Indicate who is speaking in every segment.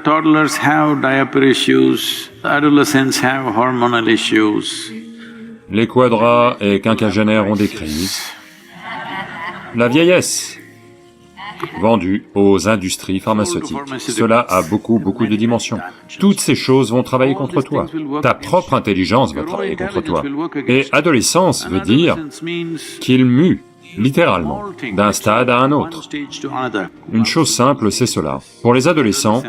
Speaker 1: Toddlers have diaper issues, adolescents have hormonal issues.
Speaker 2: Les quadras et quinquagénaires ont des crises. La vieillesse, vendue aux industries pharmaceutiques. Cela a beaucoup de dimensions. Toutes ces choses vont travailler contre toi. Ta propre intelligence va travailler contre toi. Et adolescence veut dire qu'il mue, littéralement, d'un stade à un autre. Une chose simple, c'est cela. Pour les adolescents,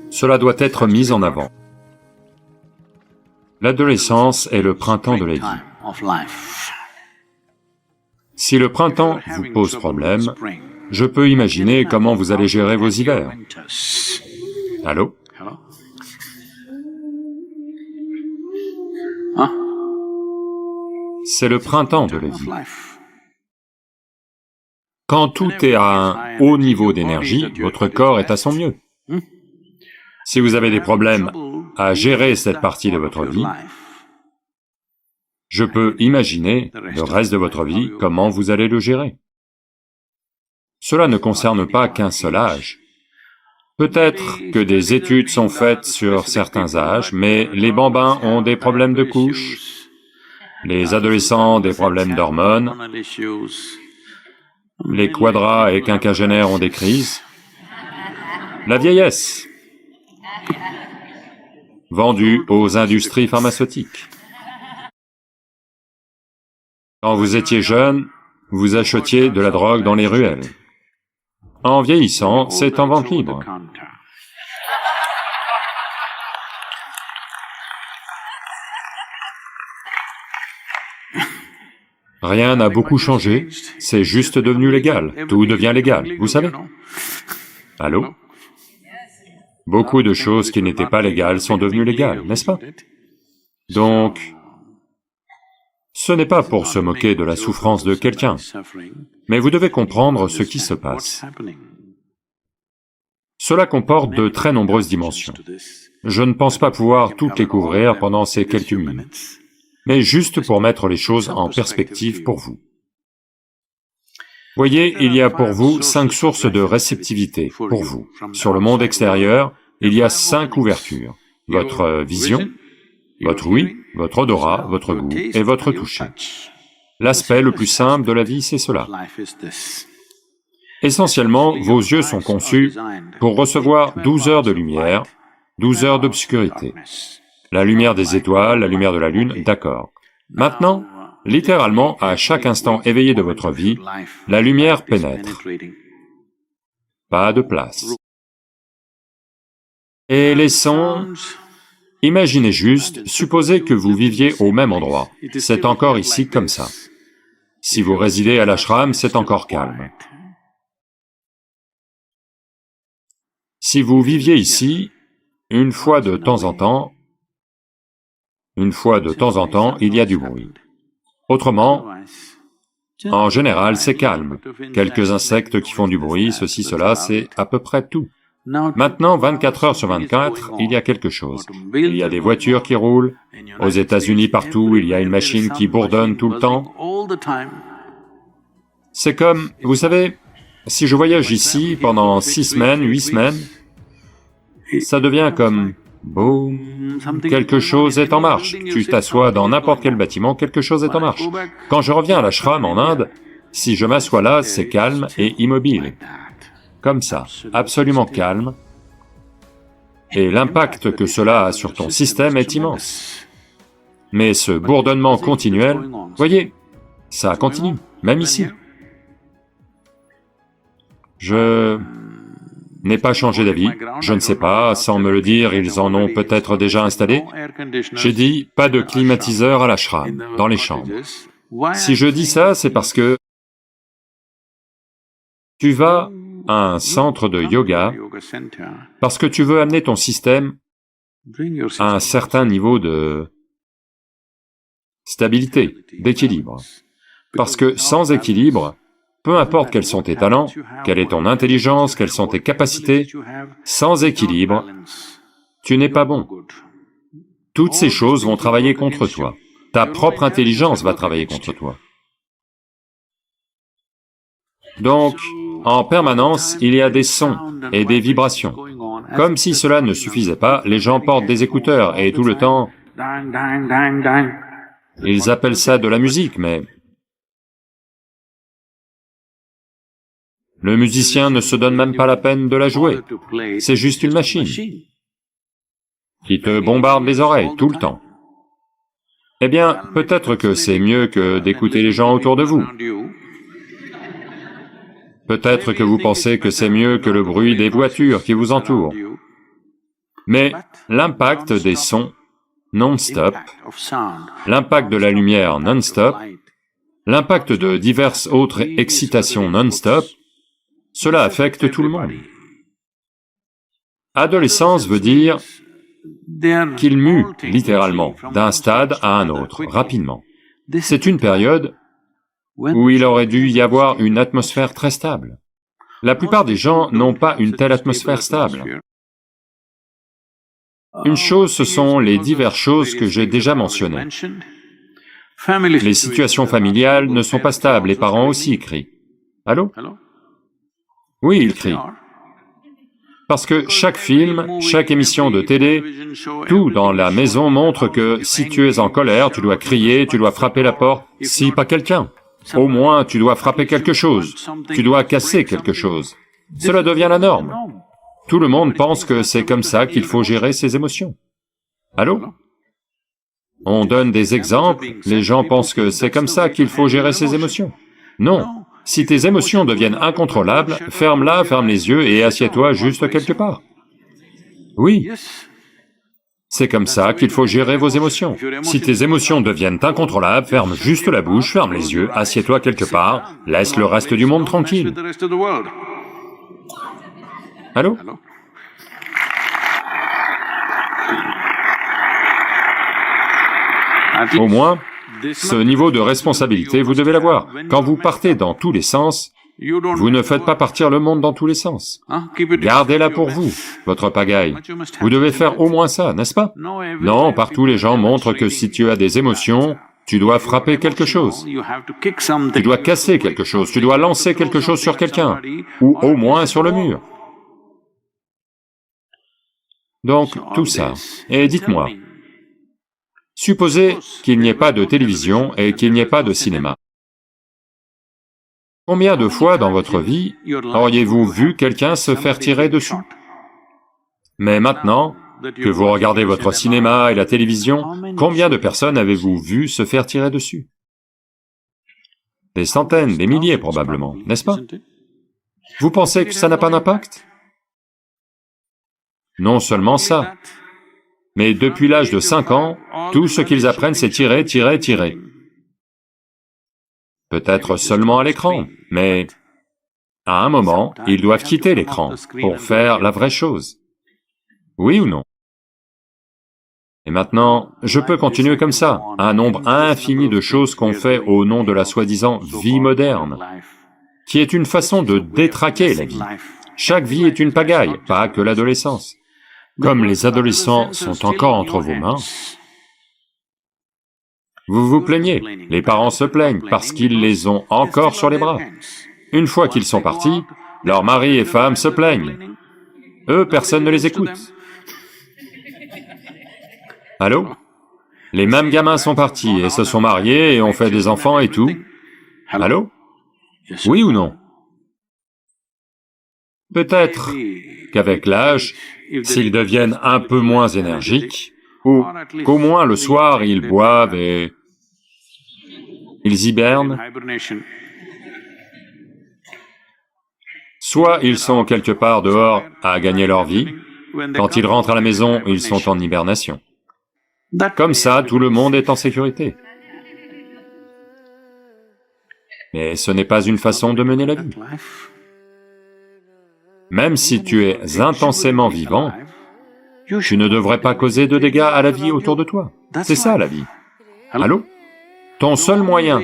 Speaker 2: cela doit être mis en avant. L'adolescence est le printemps de la vie. Si le printemps vous pose problème, je peux imaginer comment vous allez gérer vos hivers. Allô? C'est le printemps de la vie. Quand tout est à un haut niveau d'énergie, votre corps est à son mieux. Si vous avez des problèmes à gérer cette partie de votre vie, je peux imaginer le reste de votre vie, comment vous allez le gérer. Cela ne concerne pas qu'un seul âge. Peut-être que des études sont faites sur certains âges, mais les bambins ont des problèmes de couche, les adolescents des problèmes d'hormones, les quadras et quinquagénaires ont des crises. La vieillesse, vendue aux industries pharmaceutiques. Quand vous étiez jeune, vous achetiez de la drogue dans les ruelles. En vieillissant, c'est en vente libre. Rien n'a beaucoup changé, c'est juste devenu légal, tout devient légal, vous savez. Allô? Beaucoup de choses qui n'étaient pas légales sont devenues légales, n'est-ce pas? Donc, ce n'est pas pour se moquer de la souffrance de quelqu'un, mais vous devez comprendre ce qui se passe. Cela comporte de très nombreuses dimensions. Je ne pense pas pouvoir toutes les couvrir pendant ces quelques minutes, mais juste pour mettre les choses en perspective pour vous. Voyez, il y a pour vous 5 sources de réceptivité, pour vous. Sur le monde extérieur, il y a 5 ouvertures. Votre vision, votre ouïe, votre odorat, votre goût et votre toucher. L'aspect le plus simple de la vie, c'est cela. Essentiellement, vos yeux sont conçus pour recevoir 12 heures de lumière, 12 heures d'obscurité. La lumière des étoiles, la lumière de la lune, d'accord. Maintenant, littéralement, à chaque instant éveillé de votre vie, la lumière pénètre. Pas de place. Et les sons... Imaginez juste, supposez que vous viviez au même endroit, c'est encore ici comme ça. Si vous résidez à l'ashram, c'est encore calme. Si vous viviez ici, une fois de temps en temps, il y a du bruit. Autrement, en général, c'est calme. Quelques insectes qui font du bruit, ceci, cela, c'est à peu près tout. Maintenant, 24 heures sur 24, il y a quelque chose. Il y a des voitures qui roulent, aux États-Unis partout, il y a une machine qui bourdonne tout le temps. C'est comme, vous savez, si je voyage ici pendant 6 semaines, 8 semaines, ça devient comme, boum, quelque chose est en marche. Tu t'assois dans n'importe quel bâtiment, quelque chose est en marche. Quand je reviens à l'ashram en Inde, si je m'assois là, c'est calme et immobile. Comme ça, absolument calme, et l'impact que cela a sur ton système est immense. Mais ce bourdonnement continuel, voyez, ça continue, même ici. Je n'ai pas changé d'avis, je ne sais pas, sans me le dire, ils en ont peut-être déjà installé. J'ai dit, pas de climatiseur à l'ashram, dans les chambres. Si je dis ça, c'est parce que tu vas à un centre de yoga parce que tu veux amener ton système à un certain niveau de stabilité, d'équilibre. Parce que sans équilibre, peu importe quels sont tes talents, quelle est ton intelligence, quelles sont tes capacités, sans équilibre, tu n'es pas bon. Toutes ces choses vont travailler contre toi. Ta propre intelligence va travailler contre toi. Donc, en permanence, il y a des sons et des vibrations. Comme si cela ne suffisait pas, les gens portent des écouteurs et tout le temps,
Speaker 1: Dang, dang, dang, dang.
Speaker 2: ils appellent ça de la musique, mais le musicien ne se donne même pas la peine de la jouer. C'est juste une machine qui te bombarde les oreilles tout le temps. Eh bien, peut-être que c'est mieux que d'écouter les gens autour de vous. Peut-être que vous pensez que c'est mieux que le bruit des voitures qui vous entourent. Mais l'impact des sons non-stop, l'impact de la lumière non-stop, l'impact de diverses autres excitations non-stop, cela affecte tout le monde. Adolescence veut dire qu'il mue, littéralement, d'un stade à un autre, rapidement. C'est une période où il aurait dû y avoir une atmosphère très stable. La plupart des gens n'ont pas une telle atmosphère stable. Une chose, ce sont les diverses choses que j'ai déjà mentionnées. Les situations familiales ne sont pas stables, les parents aussi crient. Allô? Oui, ils crient. Parce que chaque film, chaque émission de télé, tout dans la maison montre que si tu es en colère, tu dois crier, tu dois frapper la porte, si pas quelqu'un. Au moins, tu dois frapper quelque chose, tu dois casser quelque chose. Cela devient la norme. Tout le monde pense que c'est comme ça qu'il faut gérer ses émotions. Allô? On donne des exemples, les gens pensent que c'est comme ça qu'il faut gérer ses émotions. Non. Si tes émotions deviennent incontrôlables, ferme-la, ferme les yeux et assieds-toi juste quelque part. Oui. C'est comme ça qu'il faut gérer vos émotions. Si tes émotions deviennent incontrôlables, ferme juste la bouche, ferme les yeux, assieds-toi quelque part, laisse le reste du monde tranquille. Allô? Au moins, ce niveau de responsabilité, vous devez l'avoir. Quand vous partez dans tous les sens, vous ne faites pas partir le monde dans tous les sens. Gardez-la pour vous, votre pagaille. Vous devez faire au moins ça, n'est-ce pas? Non, partout les gens montrent que si tu as des émotions, tu dois frapper quelque chose. Tu dois casser quelque chose, tu dois lancer quelque chose sur quelqu'un, ou au moins sur le mur. Donc, tout ça. Et dites-moi, supposez qu'il n'y ait pas de télévision et qu'il n'y ait pas de cinéma. Combien de fois dans votre vie auriez-vous vu quelqu'un se faire tirer dessus? Mais maintenant que vous regardez votre cinéma et la télévision, combien de personnes avez-vous vu se faire tirer dessus? Des centaines, des milliers probablement, n'est-ce pas? Vous pensez que ça n'a pas d'impact? Non seulement ça, mais depuis l'âge de 5 ans, tout ce qu'ils apprennent c'est tirer, tirer, tirer. Peut-être seulement à l'écran, mais à un moment, ils doivent quitter l'écran pour faire la vraie chose. Oui ou non? Et maintenant, je peux continuer comme ça, un nombre infini de choses qu'on fait au nom de la soi-disant vie moderne, qui est une façon de détraquer la vie. Chaque vie est une pagaille, pas que l'adolescence. Comme les adolescents sont encore entre vos mains, vous vous plaignez, les parents se plaignent parce qu'ils les ont encore sur les bras. Une fois qu'ils sont partis, leurs maris et femmes se plaignent. Eux, personne ne les écoute. Allô? Les mêmes gamins sont partis et se sont mariés et ont fait des enfants et tout. Allô? Oui ou non? Peut-être qu'avec l'âge, s'ils deviennent un peu moins énergiques, ou qu'au moins le soir ils boivent et ils hibernent, soit ils sont quelque part dehors à gagner leur vie, quand ils rentrent à la maison, ils sont en hibernation. Comme ça, tout le monde est en sécurité. Mais ce n'est pas une façon de mener la vie. Même si tu es intensément vivant, tu ne devrais pas causer de dégâts à la vie autour de toi. C'est ça la vie. Allô? Ton seul moyen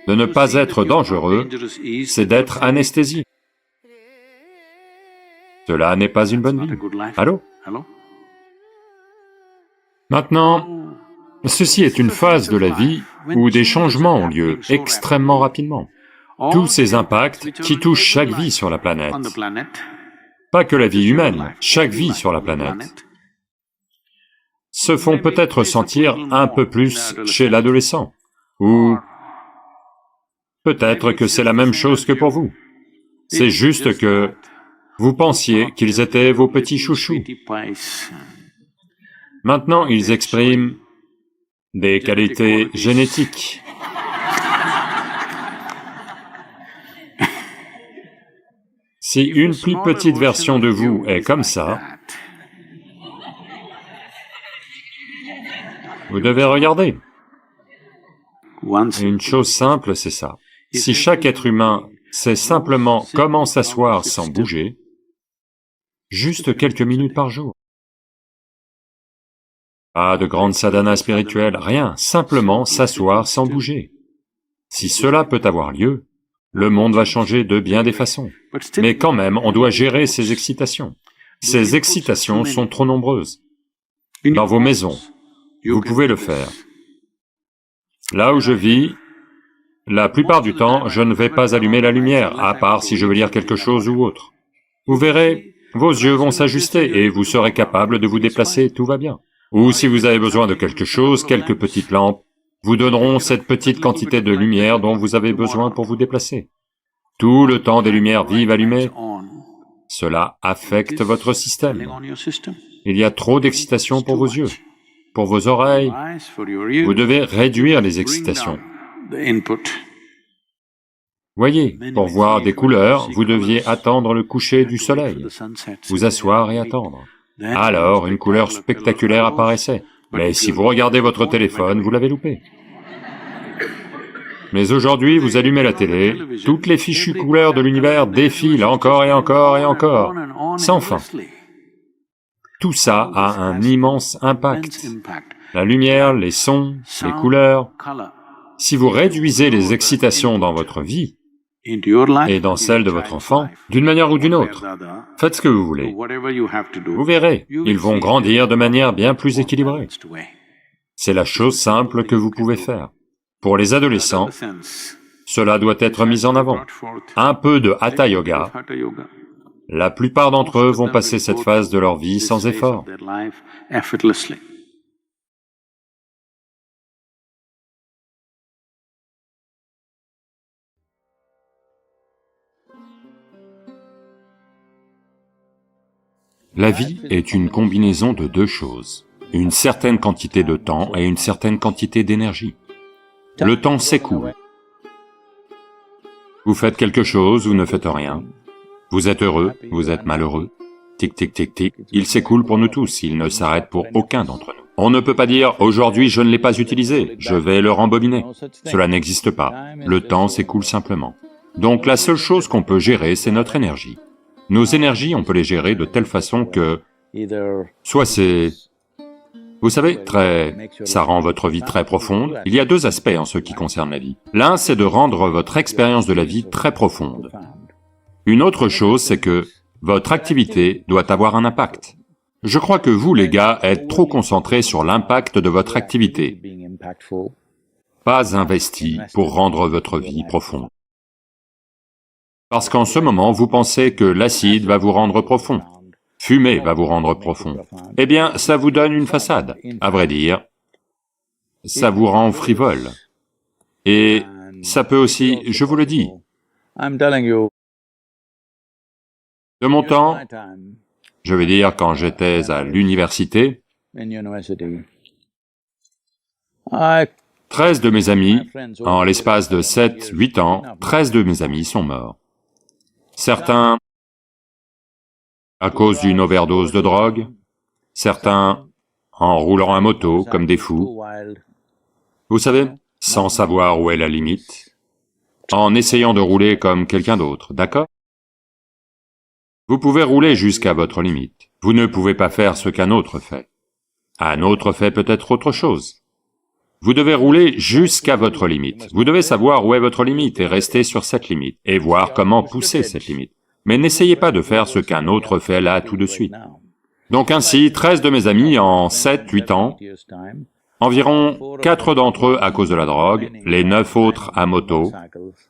Speaker 2: de ne pas être dangereux, c'est d'être anesthésié. Cela n'est pas une bonne vie. Allô? Maintenant, ceci est une phase de la vie où des changements ont lieu extrêmement rapidement. Tous ces impacts qui touchent chaque vie sur la planète. pas que la vie humaine, chaque vie sur la planète, se font peut-être sentir un peu plus chez l'adolescent, ou peut-être que c'est la même chose que pour vous. C'est juste que vous pensiez qu'ils étaient vos petits chouchous. Maintenant, ils expriment des qualités génétiques. Si une plus petite version de vous est comme ça, vous devez regarder. Une chose simple, c'est ça. Si chaque être humain sait simplement comment s'asseoir sans bouger, juste quelques minutes par jour. Pas de grande sadhana spirituelle, rien, simplement s'asseoir sans bouger. Si cela peut avoir lieu, le monde va changer de bien des façons. Mais quand même, on doit gérer ces excitations. Ces excitations sont trop nombreuses. Dans vos maisons, vous pouvez le faire. Là où je vis, la plupart du temps, je ne vais pas allumer la lumière, à part si je veux lire quelque chose ou autre. Vous verrez, vos yeux vont s'ajuster et vous serez capable de vous déplacer, tout va bien. Ou si vous avez besoin de quelque chose, quelques petites lampes vous donneront cette petite quantité de lumière dont vous avez besoin pour vous déplacer. Tout le temps des lumières vives allumées, cela affecte votre système. Il y a trop d'excitation pour vos yeux, pour vos oreilles. Vous devez réduire les excitations. Voyez, pour voir des couleurs, vous deviez attendre le coucher du soleil, vous asseoir et attendre. Alors, une couleur spectaculaire apparaissait. Mais si vous regardez votre téléphone, vous l'avez loupé. Mais aujourd'hui, vous allumez la télé, toutes les fichues couleurs de l'univers défilent encore et encore et encore, sans fin. Tout ça a un immense impact. La lumière, les sons, les couleurs. Si vous réduisez les excitations dans votre vie, et dans celle de votre enfant, d'une manière ou d'une autre, faites ce que vous voulez. Vous verrez, ils vont grandir de manière bien plus équilibrée. C'est la chose simple que vous pouvez faire. Pour les adolescents, cela doit être mis en avant. Un peu de Hatha Yoga. La plupart d'entre eux vont passer cette phase de leur vie sans effort. La vie est une combinaison de deux choses, une certaine quantité de temps et une certaine quantité d'énergie. Le temps s'écoule. Vous faites quelque chose ou ne faites rien. Vous êtes heureux, vous êtes malheureux. Tic, tic, tic, tic. Il s'écoule pour nous tous, il ne s'arrête pour aucun d'entre nous. On ne peut pas dire « aujourd'hui je ne l'ai pas utilisé, je vais le rembobiner ». Cela n'existe pas. Le temps s'écoule simplement. Donc la seule chose qu'on peut gérer, c'est notre énergie. Nos énergies, on peut les gérer de telle façon que, soit c'est, vous savez, ça rend votre vie très profonde. Il y a deux aspects en ce qui concerne la vie. L'un, c'est de rendre votre expérience de la vie très profonde. Une autre chose, c'est que votre activité doit avoir un impact. Je crois que vous, les gars, êtes trop concentrés sur l'impact de votre activité, pas investis pour rendre votre vie profonde. Parce qu'en ce moment, vous pensez que l'acide va vous rendre profond, fumer va vous rendre profond. Eh bien, ça vous donne une façade. À vrai dire, ça vous rend frivole. Et ça peut aussi, je vous le dis, de mon temps, je veux dire quand j'étais à l'université, 13 de mes amis, en l'espace de 7-8 ans, 13 de mes amis sont morts. Certains à cause d'une overdose de drogue, certains en roulant à moto comme des fous, vous savez, sans savoir où est la limite, en essayant de rouler comme quelqu'un d'autre, d'accord? Vous pouvez rouler jusqu'à votre limite, vous ne pouvez pas faire ce qu'un autre fait. Un autre fait peut-être autre chose. Vous devez rouler jusqu'à votre limite. Vous devez savoir où est votre limite et rester sur cette limite, et voir comment pousser cette limite. Mais n'essayez pas de faire ce qu'un autre fait là tout de suite. Donc ainsi, 13 de mes amis en 7-8 ans, environ 4 d'entre eux à cause de la drogue, les 9 autres à moto,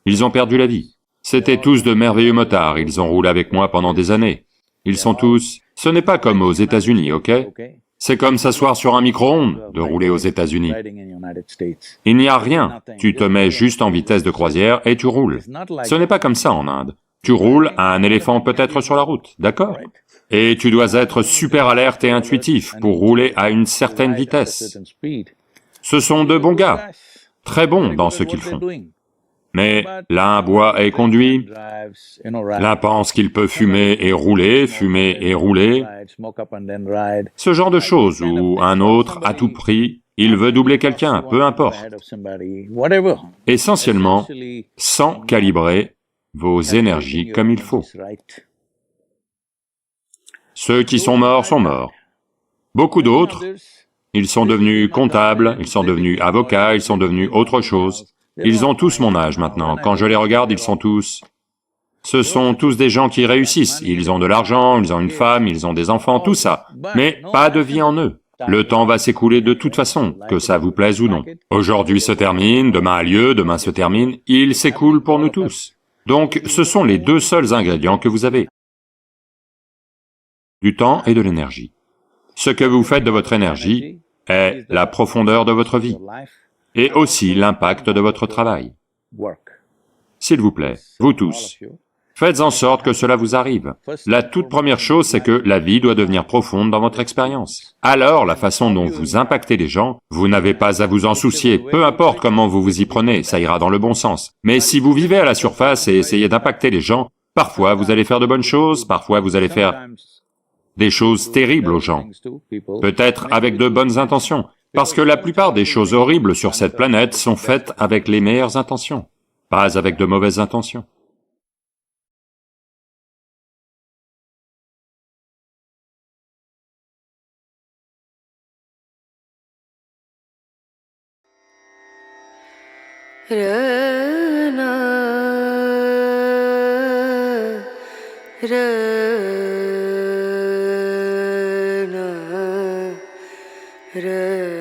Speaker 2: ils ont perdu la vie. C'étaient tous de merveilleux motards, ils ont roulé avec moi pendant des années. Ils sont tous... Ce n'est pas comme aux États-Unis, ok? C'est comme s'asseoir sur un micro-ondes, de rouler aux États-Unis. Il n'y a rien, tu te mets juste en vitesse de croisière et tu roules. Ce n'est pas comme ça en Inde. Tu roules, un éléphant peut être sur la route, d'accord? Et tu dois être super alerte et intuitif pour rouler à une certaine vitesse. Ce sont de bons gars, très bons dans ce qu'ils font. Mais l'un boit et conduit, l'un pense qu'il peut fumer et rouler, ce genre de choses, ou un autre, à tout prix, il veut doubler quelqu'un, peu importe. Essentiellement, sans calibrer vos énergies comme il faut. Ceux qui sont morts. Beaucoup d'autres, ils sont devenus comptables, ils sont devenus avocats, ils sont devenus autre chose. Ils ont tous mon âge maintenant, quand je les regarde, ils sont tous... Ce sont tous des gens qui réussissent, ils ont de l'argent, ils ont une femme, ils ont des enfants, tout ça, mais pas de vie en eux. Le temps va s'écouler de toute façon, que ça vous plaise ou non. Aujourd'hui se termine, demain a lieu, demain se termine, il s'écoule pour nous tous. Donc ce sont les deux seuls ingrédients que vous avez. Du temps et de l'énergie. Ce que vous faites de votre énergie est la profondeur de votre vie, et aussi l'impact de votre travail. S'il vous plaît, vous tous, faites en sorte que cela vous arrive. La toute première chose, c'est que la vie doit devenir profonde dans votre expérience. Alors, la façon dont vous impactez les gens, vous n'avez pas à vous en soucier, peu importe comment vous vous y prenez, ça ira dans le bon sens. Mais si vous vivez à la surface et essayez d'impacter les gens, parfois vous allez faire de bonnes choses, parfois vous allez faire des choses terribles aux gens, peut-être avec de bonnes intentions, parce que la plupart des choses horribles sur cette planète sont faites avec les meilleures intentions, pas avec de mauvaises intentions.
Speaker 3: Ra